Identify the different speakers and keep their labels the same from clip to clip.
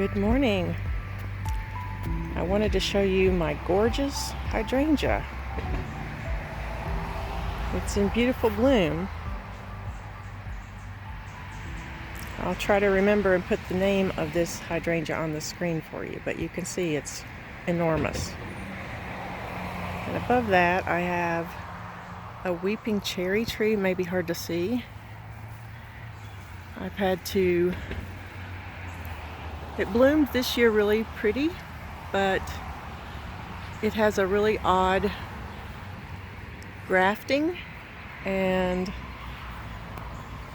Speaker 1: Good morning. I wanted to show you my gorgeous hydrangea. It's in beautiful bloom. I'll try to remember and put the name of this hydrangea on the screen for you, but you can see it's enormous. And above that I have a weeping cherry tree, maybe hard to see. It bloomed this year really pretty, but it has a really odd grafting, and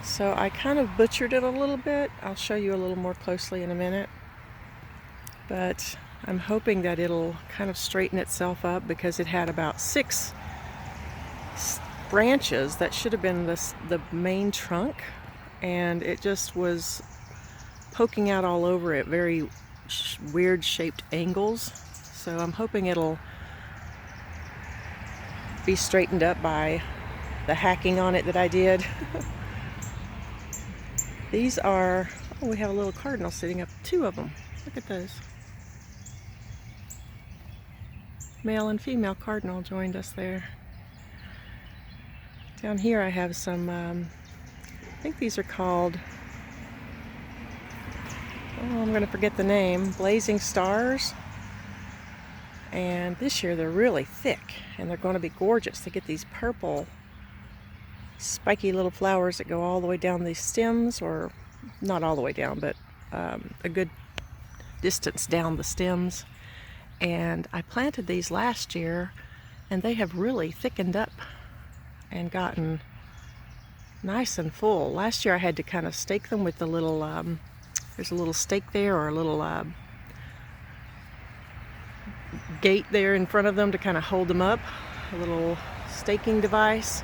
Speaker 1: so I kind of butchered it a little bit. I'll show you a little more closely in a minute, but I'm hoping that it'll kind of straighten itself up because it had about 6 branches that should have been the main trunk, and it just was poking out all over it, very weird shaped angles. So I'm hoping it'll be straightened up by the hacking on it that I did. These are, we have a little cardinal sitting up, 2 of them. Look at those. Male and female cardinal joined us there. Down here I have some, I think these are called, I'm going to forget the name, blazing stars. And this year they're really thick and they're going to be gorgeous. They get these purple spiky little flowers that go all the way down these stems, or not all the way down, but a good distance down the stems. And I planted these last year and they have really thickened up and gotten nice and full. Last year I had to kind of stake them with the little there's a little stake there, or a little gate there in front of them to kind of hold them up, a little staking device.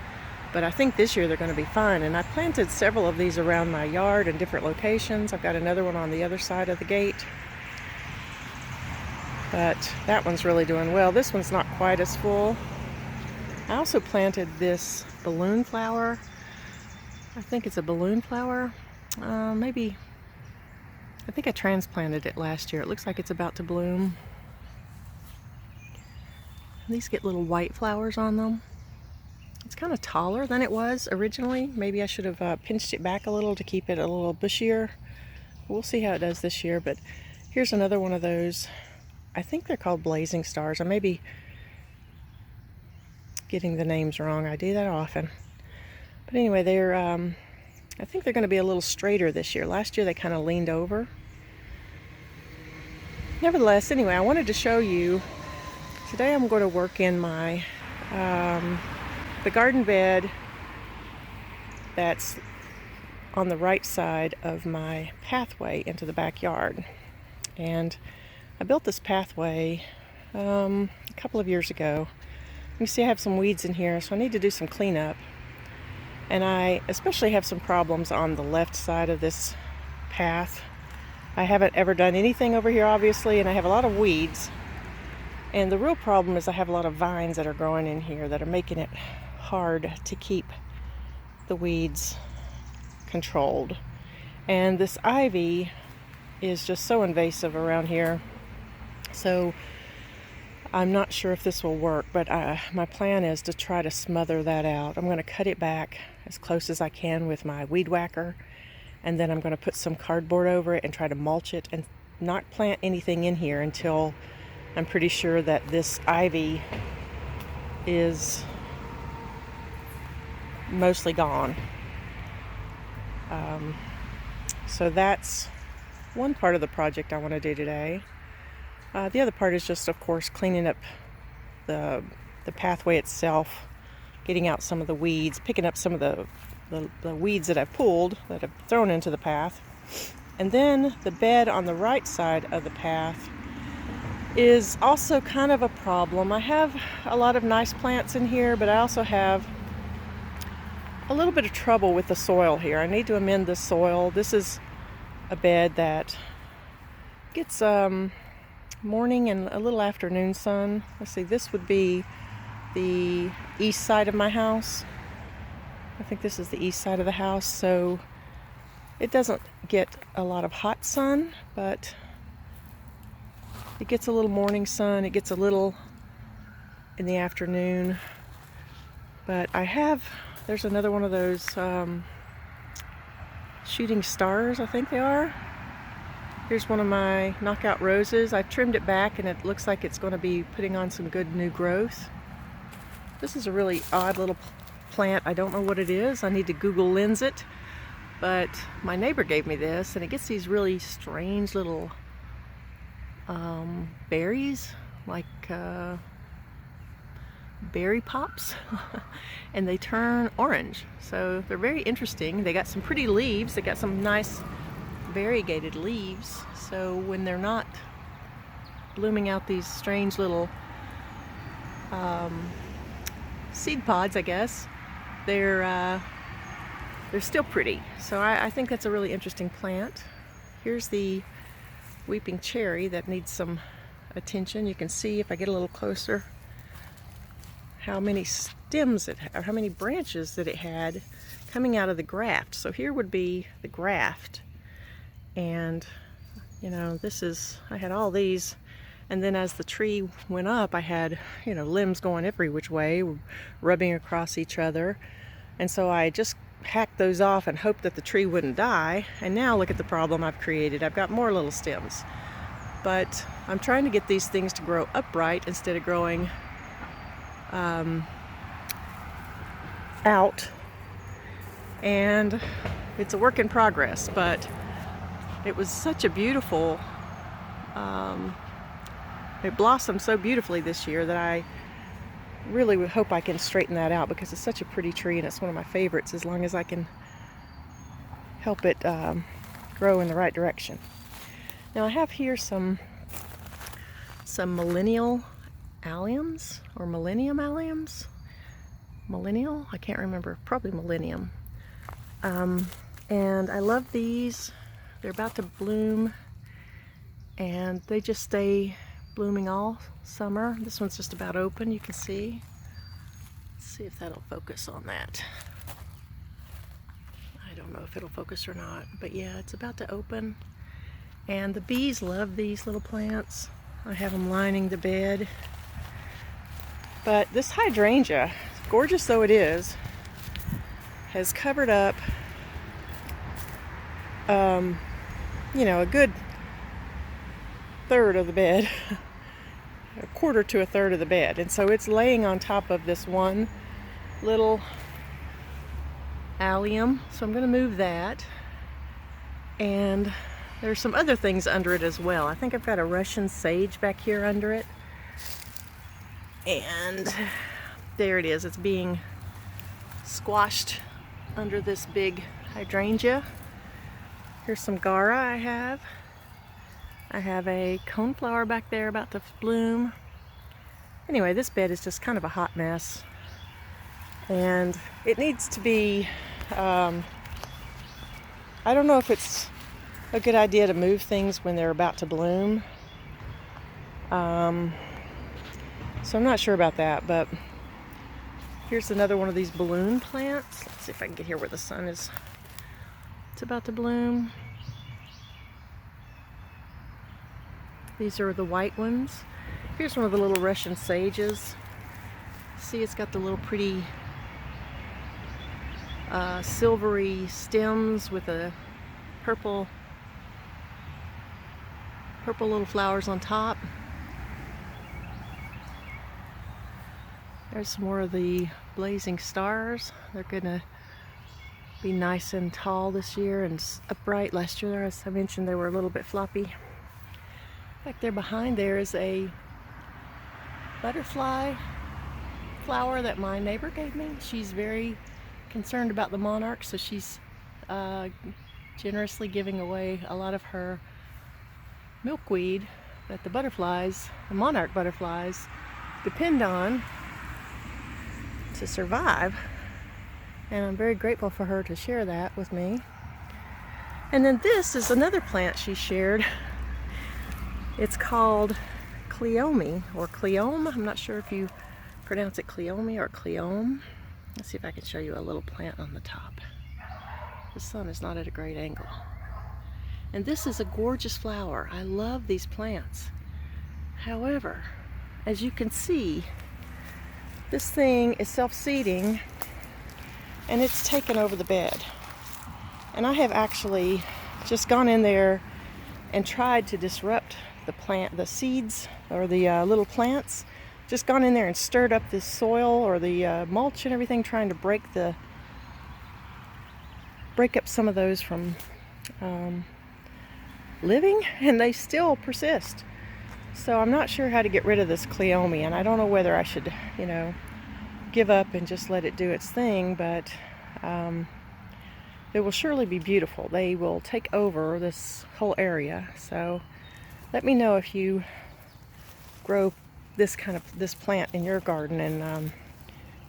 Speaker 1: But I think this year they're going to be fine. And I planted several of these around my yard in different locations. I've got another one on the other side of the gate, but that one's really doing well. This one's not quite as full. I also planted this balloon flower. I think it's a balloon flower. Maybe, I think I transplanted it last year. It looks like it's about to bloom. These get little white flowers on them. It's kind of taller than it was originally. Maybe I should have pinched it back a little to keep it a little bushier. We'll see how it does this year. But here's another one of those. I think they're called blazing stars. I may be getting the names wrong. I do that often. But anyway, they're I think they're going to be a little straighter this year. Last year they kind of leaned over. Nevertheless, anyway, I wanted to show you. Today I'm going to work in my the garden bed that's on the right side of my pathway into the backyard. And I built this pathway a couple of years ago. You see I have some weeds in here, so I need to do some cleanup. And I especially have some problems on the left side of this path. I haven't ever done anything over here, obviously, and I have a lot of weeds. And the real problem is I have a lot of vines that are growing in here that are making it hard to keep the weeds controlled. And this ivy is just so invasive around here. So I'm not sure if this will work, but my plan is to try to smother that out. I'm going to cut it back as close as I can with my weed whacker, and then I'm going to put some cardboard over it and try to mulch it and not plant anything in here until I'm pretty sure that this ivy is mostly gone. So that's one part of the project I want to do today. The other part is just, of course, cleaning up the pathway itself, getting out some of the weeds, picking up some of the weeds that I've pulled, that I've thrown into the path. And then the bed on the right side of the path is also kind of a problem. I have a lot of nice plants in here, but I also have a little bit of trouble with the soil here. I need to amend the soil. This is a bed that gets morning and a little afternoon sun. Let's see, this would be the east side of my house. I think this is the east side of the house, so it doesn't get a lot of hot sun, but It gets a little morning sun, it gets a little in the afternoon. But there's another one of those shooting stars, I think they are. Here's one of my knockout roses. I've trimmed it back and it looks like it's going to be putting on some good new growth. This is a really odd little plant. I don't know what it is. I need to Google Lens it. But my neighbor gave me this, and it gets these really strange little berries, like berry pops, and they turn orange. So they're very interesting. They got some pretty leaves. They got some nice variegated leaves. So when they're not blooming out these strange little seed pods, I guess, they're still pretty. So I think that's a really interesting plant. Here's the weeping cherry that needs some attention. You can see if I get a little closer how many stems or how many branches that it had coming out of the graft. So here would be the graft, and you know, I had all these, and then as the tree went up, I had, you know, limbs going every which way, rubbing across each other, and so I just hacked those off and hoped that the tree wouldn't die. And now look at the problem I've created. I've got more little stems, but I'm trying to get these things to grow upright instead of growing out, and it's a work in progress, but it was such a beautiful it blossomed so beautifully this year that I really would hope I can straighten that out, because it's such a pretty tree and it's one of my favorites, as long as I can help it grow in the right direction. Now I have here some millennial alliums, or millennium alliums. Millennial? I can't remember. Probably millennium. And I love these. They're about to bloom, and they just stay blooming all summer. This one's just about open, you can see. Let's see if that'll focus on that. I don't know if it'll focus or not, but yeah, it's about to open. And the bees love these little plants. I have them lining the bed. But this hydrangea, gorgeous though it is, has covered up you know, a good third of the bed, a quarter to a third of the bed, and so it's laying on top of this one little allium. So I'm going to move that, and there's some other things under it as well. I think I've got a Russian sage back here under it, and there it is. It's being squashed under this big hydrangea. Here's some Gara I have. I have a coneflower back there about to bloom. Anyway, this bed is just kind of a hot mess, and it needs to be, I don't know if it's a good idea to move things when they're about to bloom. So I'm not sure about that, but here's another one of these balloon plants. Let's see if I can get here where the sun is. It's about to bloom. These are the white ones. Here's one of the little Russian sages. See, it's got the little pretty silvery stems with a purple little flowers on top. There's some more of the blazing stars. They're gonna be nice and tall this year and upright. Last year, as I mentioned, they were a little bit floppy. Back there behind there is a butterfly flower that my neighbor gave me. She's very concerned about the monarchs, so she's generously giving away a lot of her milkweed that the monarch butterflies, depend on to survive. And I'm very grateful for her to share that with me. And then this is another plant she shared. It's called Cleome, or Cleome. I'm not sure if you pronounce it Cleome or Cleome. Let's see if I can show you a little plant on the top. The sun is not at a great angle. And this is a gorgeous flower. I love these plants. However, as you can see, this thing is self-seeding and it's taken over the bed. And I have actually just gone in there and tried to disrupt the seeds or the little plants. Just gone in there and stirred up this soil or the mulch and everything, trying to break up some of those from living, and they still persist. So I'm not sure how to get rid of this Cleome, and I don't know whether I should, give up and just let it do its thing, but it will surely be beautiful. They will take over this whole area. So let me know if you grow this plant in your garden and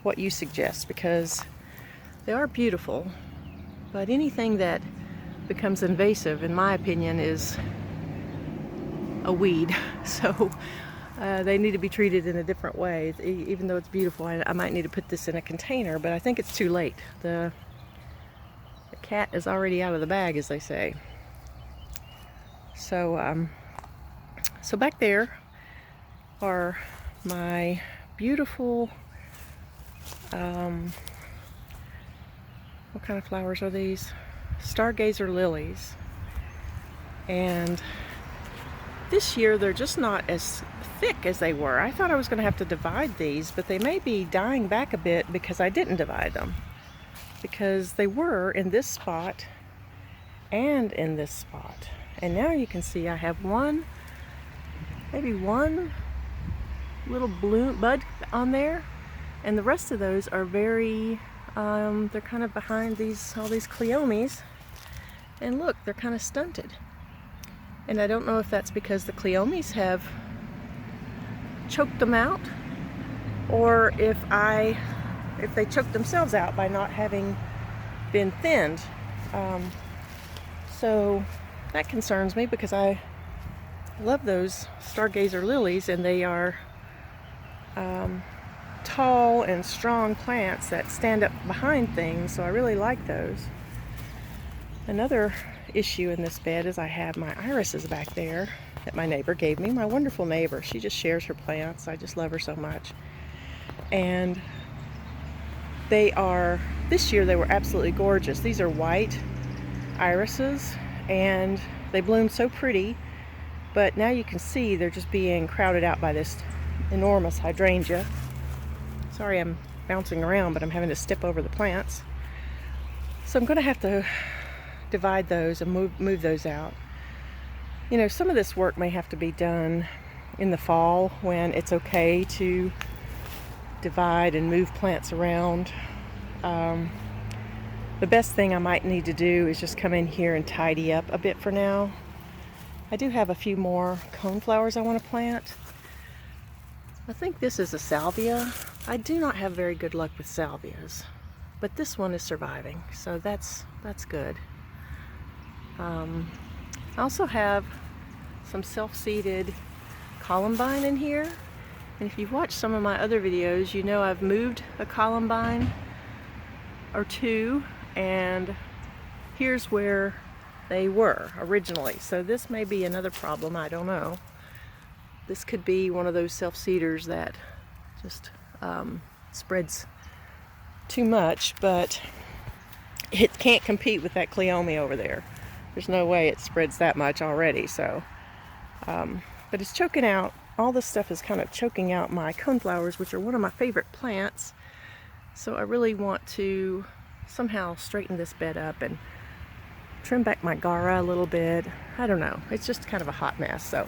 Speaker 1: what you suggest, because they are beautiful, but anything that becomes invasive, in my opinion, is a weed. So they need to be treated in a different way. Even though it's beautiful, I might need to put this in a container, but I think it's too late. The cat is already out of the bag, as they say. So so back there are my beautiful, what kind of flowers are these? Stargazer lilies. And this year they're just not as thick as they were. I thought I was going to have to divide these, but they may be dying back a bit because I didn't divide them. Because they were in this spot and in this spot. And now you can see I have maybe one little bud on there, and the rest of those are very they're kind of behind all these Cleomes, and look, they're kind of stunted. And I don't know if that's because the Cleomes have choked them out, or if they choked themselves out by not having been thinned. So that concerns me, because I love those Stargazer lilies, and they are tall and strong plants that stand up behind things, so I really like those. Another issue in this bed is I have my irises back there that my neighbor gave me, my wonderful neighbor. She just shares her plants. I just love her so much. And this year they were absolutely gorgeous. These are white irises, and they bloom so pretty, but now you can see they're just being crowded out by this enormous hydrangea. Sorry, I'm bouncing around, but I'm having to step over the plants. So I'm going to have to divide those and move those out. Some of this work may have to be done in the fall, when it's okay to divide and move plants around. The best thing I might need to do is just come in here and tidy up a bit for now. I do have a few more coneflowers I want to plant. I think this is a salvia. I do not have very good luck with salvias, but this one is surviving, so that's good. I also have some self-seeded columbine in here, and if you've watched some of my other videos, you know I've moved a columbine or two, and here's where they were originally. So this may be another problem, I don't know. This could be one of those self-seeders that just spreads too much, but it can't compete with that Cleome over there. There's no way it spreads that much already. So, but it's choking out, all this stuff is kind of choking out my coneflowers, which are one of my favorite plants. So I really want to somehow straighten this bed up and trim back my Gara a little bit. I don't know, it's just kind of a hot mess. So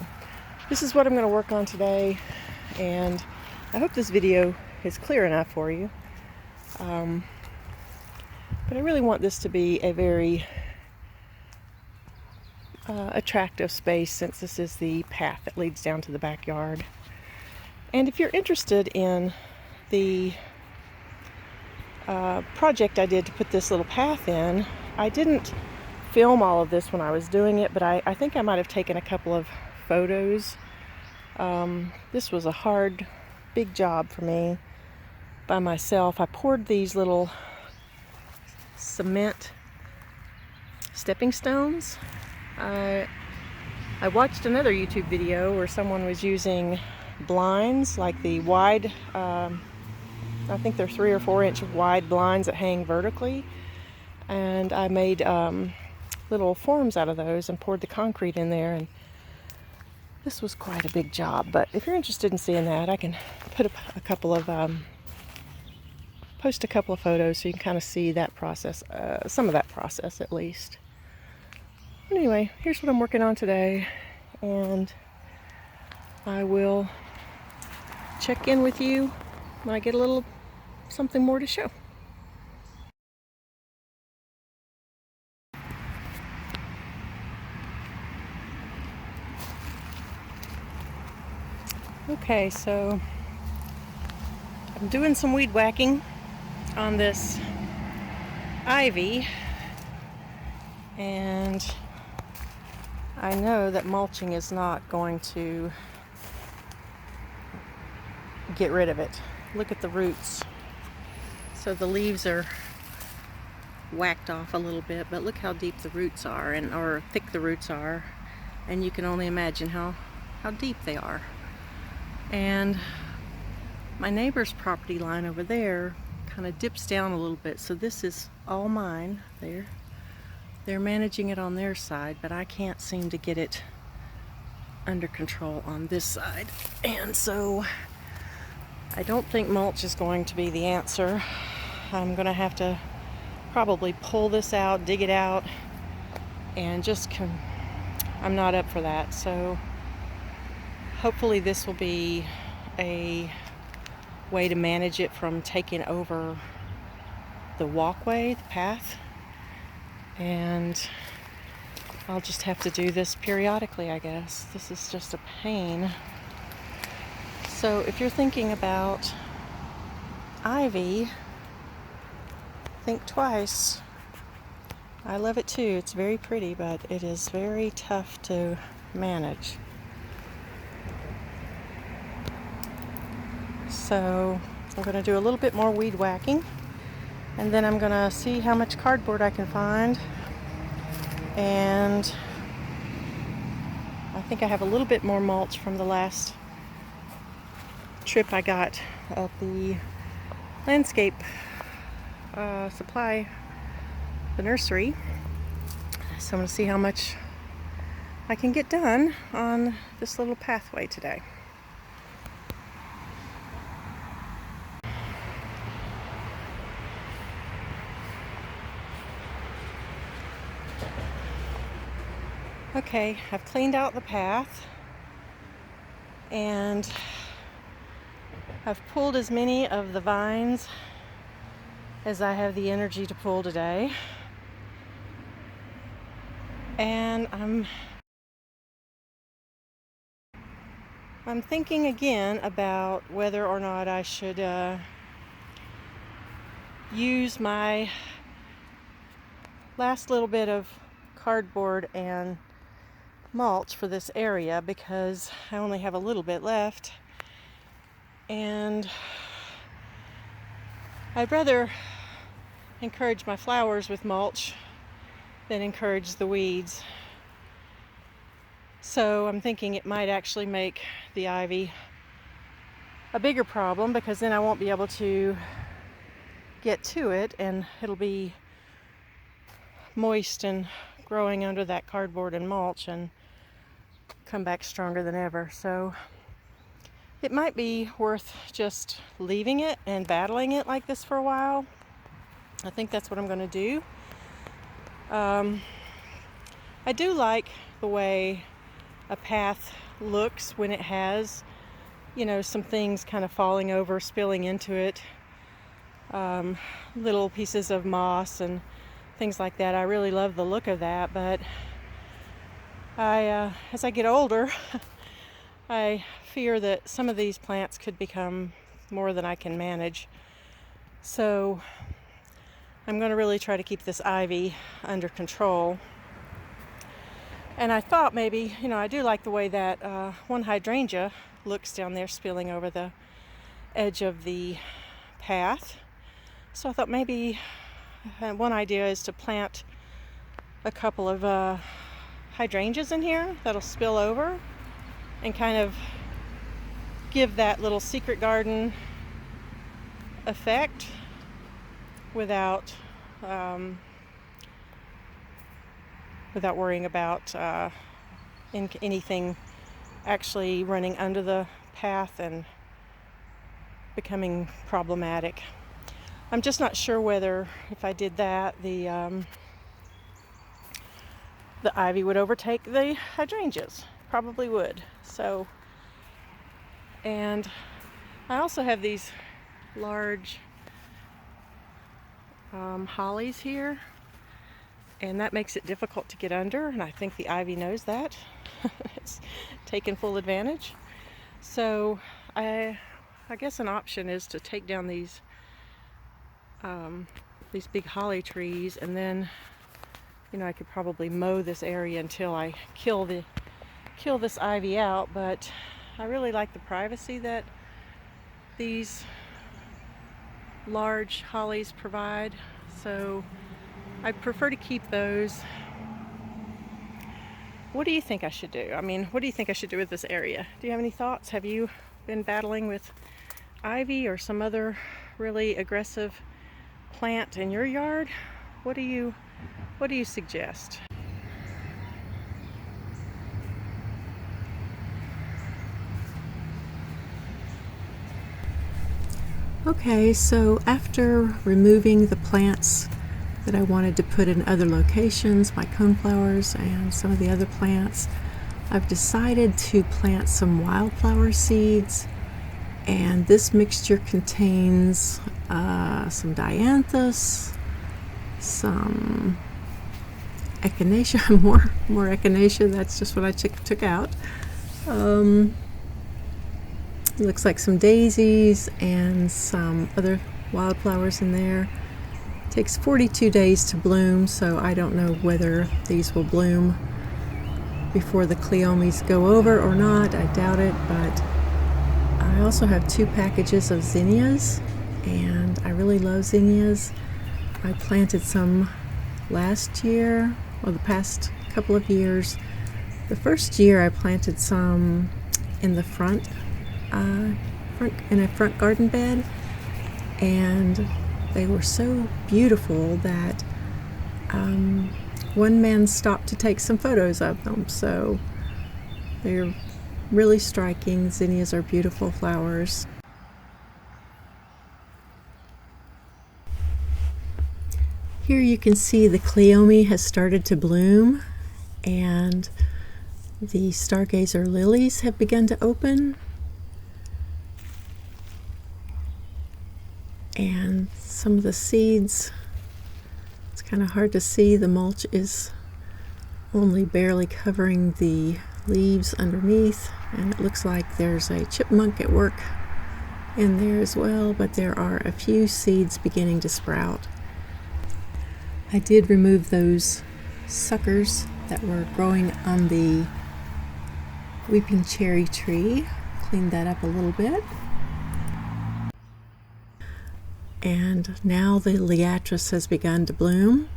Speaker 1: this is what I'm going to work on today, and I hope this video is clear enough for you. But I really want this to be a very attractive space, since this is the path that leads down to the backyard. And if you're interested in the project I did to put this little path in, I didn't film all of this when I was doing it, but I think I might have taken a couple of photos. This was a hard, big job for me by myself. I poured these little cement stepping stones. I watched another YouTube video where someone was using blinds, like the wide, I think they're 3 or 4 inch wide blinds that hang vertically, and I made little forms out of those and poured the concrete in there, and this was quite a big job. But if you're interested in seeing that, I can put a couple of post a couple of photos so you can kind of see that process, some of that process at least. Anyway, here's what I'm working on today, and I will check in with you when I get a little something more to show. Okay, so I'm doing some weed whacking on this ivy, and I know that mulching is not going to get rid of it. Look at the roots. So the leaves are whacked off a little bit, but look how deep the roots are, or thick the roots are, and you can only imagine how deep they are. And my neighbor's property line over there kind of dips down a little bit, so this is all mine. They're managing it on their side, but I can't seem to get it under control on this side. And so I don't think mulch is going to be the answer. I'm going to have to probably pull this out, dig it out, and I'm not up for that. So hopefully this will be a way to manage it from taking over the walkway, the path, and I'll just have to do this periodically, I guess. This is just a pain. So if you're thinking about ivy, think twice. I love it too. It's very pretty, but it is very tough to manage. So I'm going to do a little bit more weed whacking, and then I'm going to see how much cardboard I can find. And I think I have a little bit more mulch from the last trip I got at the landscape supply, the nursery. So I'm going to see how much I can get done on this little pathway today. Okay, I've cleaned out the path, and I've pulled as many of the vines as I have the energy to pull today. And I'm thinking again about whether or not I should use my last little bit of cardboard and mulch for this area, because I only have a little bit left, and I'd rather encourage my flowers with mulch than encourage the weeds. So I'm thinking it might actually make the ivy a bigger problem, because then I won't be able to get to it, and it'll be moist and growing under that cardboard and mulch and come back stronger than ever. So it might be worth just leaving it and battling it like this for a while. I think that's what I'm going to do. I do like the way a path looks when it has, some things kind of falling over, spilling into it, little pieces of moss and things like that. I really love the look of that, but as I get older, I fear that some of these plants could become more than I can manage. So I'm going to really try to keep this ivy under control. And I thought maybe, I do like the way that one hydrangea looks down there spilling over the edge of the path. So I thought maybe one idea is to plant a couple of hydrangeas in here that'll spill over and kind of give that little secret garden effect without worrying about anything actually running under the path and becoming problematic. I'm just not sure whether if I did that the ivy would overtake the hydrangeas. Probably would. So, and I also have these large hollies here, and that makes it difficult to get under, and I think the ivy knows that. It's taken full advantage. So I guess an option is to take down these big holly trees, and then I could probably mow this area until I kill this ivy out. But I really like the privacy that these large hollies provide, so I prefer to keep those. What do you think I should do? I mean, what do you think I should do with this area? Do you have any thoughts? Have you been battling with ivy or some other really aggressive plant in your yard? What do you suggest? Okay, so after removing the plants that I wanted to put in other locations, my coneflowers and some of the other plants, I've decided to plant some wildflower seeds, and this mixture contains some dianthus, some echinacea, more echinacea. That's just what I took out. It looks like some daisies and some other wildflowers in there. It takes 42 days to bloom, so I don't know whether these will bloom before the cleomes go over or not. I doubt it, but I also have 2 packages of zinnias, and I really love zinnias. I planted some last year, or the past couple of years. The first year I planted some in the front in a front garden bed, and they were so beautiful that one man stopped to take some photos of them. So they're really striking. Zinnias are beautiful flowers. Here you can see the cleome has started to bloom, and the stargazer lilies have begun to open. And some of the seeds, it's kind of hard to see. The mulch is only barely covering the leaves underneath, and it looks like there's a chipmunk at work in there as well, but there are a few seeds beginning to sprout. I did remove those suckers that were growing on the weeping cherry tree, cleaned that up a little bit. And now the liatris has begun to bloom.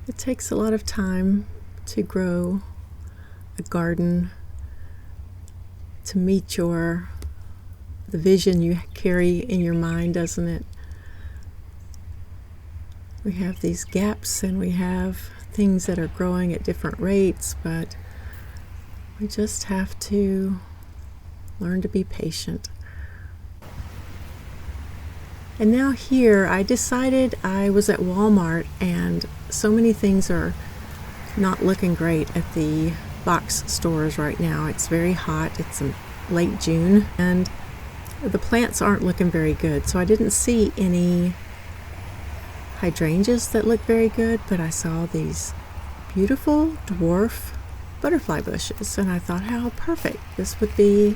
Speaker 1: It takes a lot of time to grow a garden, to meet the vision you carry in your mind, doesn't it? We have these gaps and we have things that are growing at different rates, but we just have to learn to be patient. And now here, I decided I was at Walmart, and so many things are not looking great at the box stores right now. It's very hot. It's late June, and the plants aren't looking very good. So I didn't see any hydrangeas that look very good, but I saw these beautiful dwarf butterfly bushes, and I thought, how perfect. This would be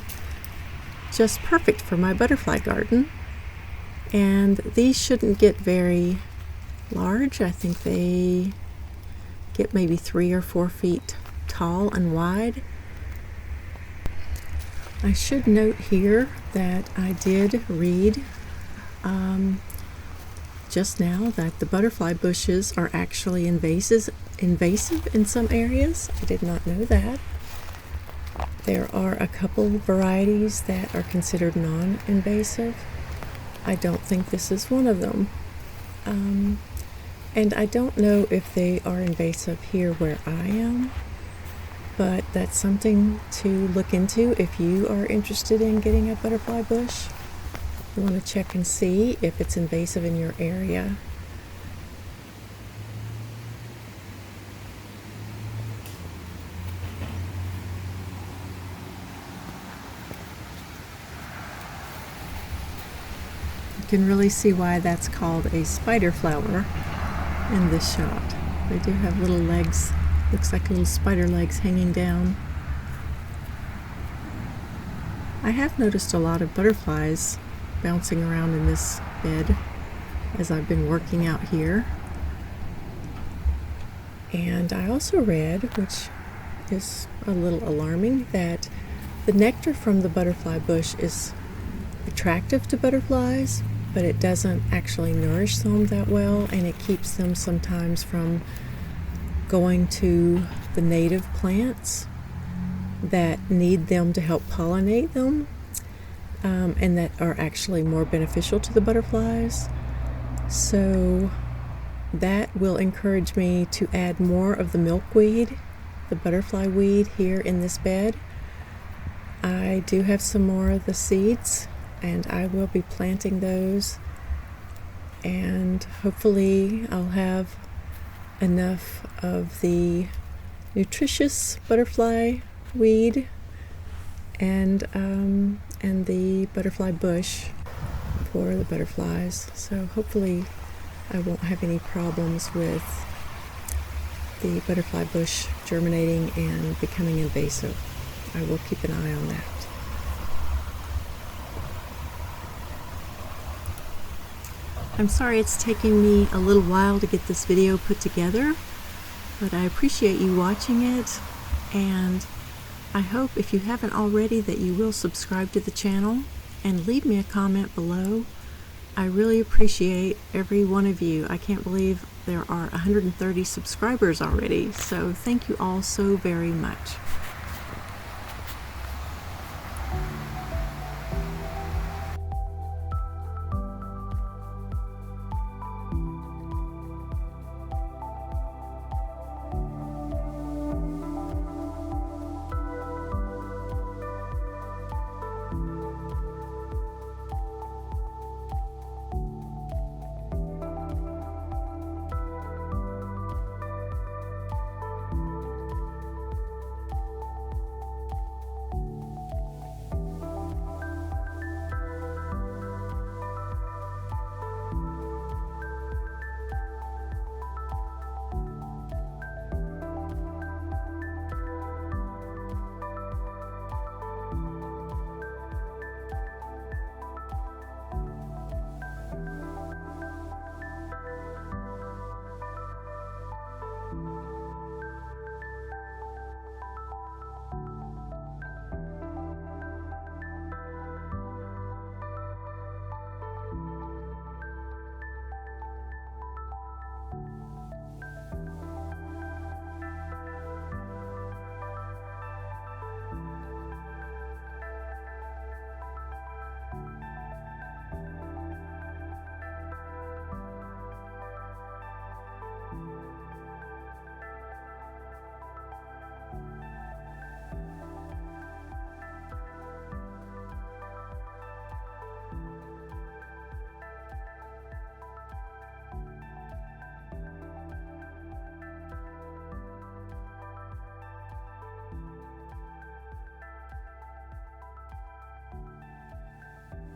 Speaker 1: just perfect for my butterfly garden. And these shouldn't get very large. I think they get maybe 3 or 4 feet tall and wide. I should note here that I did read just now that the butterfly bushes are actually invasive in some areas. I did not know that. There are a couple varieties that are considered non-invasive. I don't think this is one of them. And I don't know if they are invasive here where I am, but that's something to look into if you are interested in getting a butterfly bush. You want to check and see if it's invasive in your area. You can really see why that's called a spider flower in this shot. They do have little legs, looks like little spider legs hanging down. I have noticed a lot of butterflies bouncing around in this bed as I've been working out here. And I also read, which is a little alarming, that the nectar from the butterfly bush is attractive to butterflies, but it doesn't actually nourish them that well, and it keeps them sometimes from going to the native plants that need them to help pollinate them, and that are actually more beneficial to the butterflies. So that will encourage me to add more of the milkweed, the butterfly weed, here in this bed. I do have some more of the seeds, and I will be planting those, and hopefully I'll have enough of the nutritious butterfly weed and the butterfly bush for the butterflies. So hopefully I won't have any problems with the butterfly bush germinating and becoming invasive. I will keep an eye on that. I'm sorry it's taking me a little while to get this video put together, but I appreciate you watching it, and I hope, if you haven't already, that you will subscribe to the channel and leave me a comment below. I really appreciate every one of you. I can't believe there are 130 subscribers already, so thank you all so very much.